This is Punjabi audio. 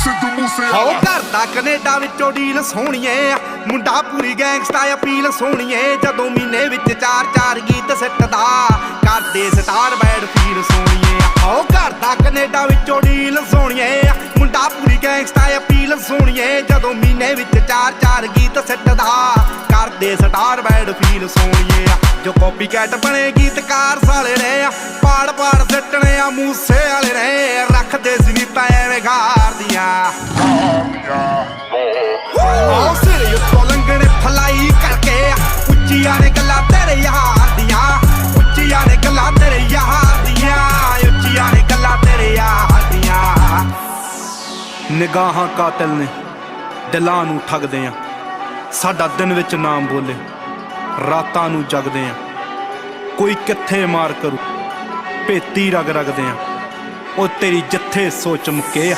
ਹੋ ਕਰਦਾ ਕੈਨੇਡਾ ਵਿੱਚੋਂ ਡੀਲ ਸੋਹਣੀਏ, ਮੁੰਡਾ ਪੂਰੀ ਗੈਂਗਸਟਾ ਅਪੀਲ ਸੋਹਣੀਏ। ਜਦੋਂ ਮਹੀਨੇ ਵਿੱਚ 4-4 ਗੀਤ ਸਿੱਟਦਾ, ਕਰਦੇ ਸਟਾਰ ਬੈਡ ਫੀਲ ਸੋਹਣੀਏ। ਹੋ ਕਰਦਾ ਕੈਨੇਡਾ ਵਿੱਚੋਂ ਡੀਲ ਸੋਹਣੀਏ, ਮੁੰਡਾ ਪੂਰੀ ਗੈਂਗਸਟਾ ਅਪੀਲ ਸੋਹਣੀਏ। ਜਦੋਂ ਮਹੀਨੇ ਵਿੱਚ 4-4 ਗੀਤ ਸਿੱਟਦਾ, ਕਰਦੇ ਸਟਾਰ ਬੈਡ ਫੀਲ ਸੋਹਣੀਏ। ਜੋ ਕਾਪੀ ਕੈਟ ਬਣੇ ਗੀਤਕਾਰ ਸਾਲੇ ਨੇ, ਪਾੜ ਪਾੜ ਸਿੱਟਣੇ ਆ ਮੂਸੇ ਵਾਲੇ ਨੇ। ਰੱਖਦੇ ਸੀ ਨੀਤਾਂ ਐਵੇਂ ਗਾਰਦੀਆਂ, ਉਹ ਸਿਰੇ ਉੱਤੋਂ ਲੰਘਣੇ ਫਲਾਈ ਕਰਕੇ। ਉੱਚੀਆਂ ਨੇ ਗੱਲਾਂ ਤੇਰੇ ਯਾਰ ਦੀਆਂ, ਉੱਚੀਆਂ ਨੇ ਗੱਲਾਂ ਤੇਰੇ ਯਾਰ ਦੀਆਂ, ਉੱਚੀਆਂ ਨੇ ਗੱਲਾਂ ਤੇਰੇ ਯਾਰ ਦੀਆਂ। ਨਿਗਾਹਾਂ ਕਾਤਲ ਨੇ, ਦਿਲਾਂ ਨੂੰ ਠੱਗਦੇ ਆ। ਸਾਡਾ ਦਿਨ ਵਿੱਚ ਨਾਮ ਬੋਲੇ, ਰਾਤਾਂ ਨੂੰ ਜਗਦੇ ਆ। ਕੋਈ ਕਿੱਥੇ ਮਾਰ ਕਰੂ, ਭੇਤੀ ਰਗ ਰਗਦੇ ਆ। ਉਹ ਤੇਰੀ ਜਿੱਥੇ ਸੋਚ ਮੁੱਕੇ ਆ।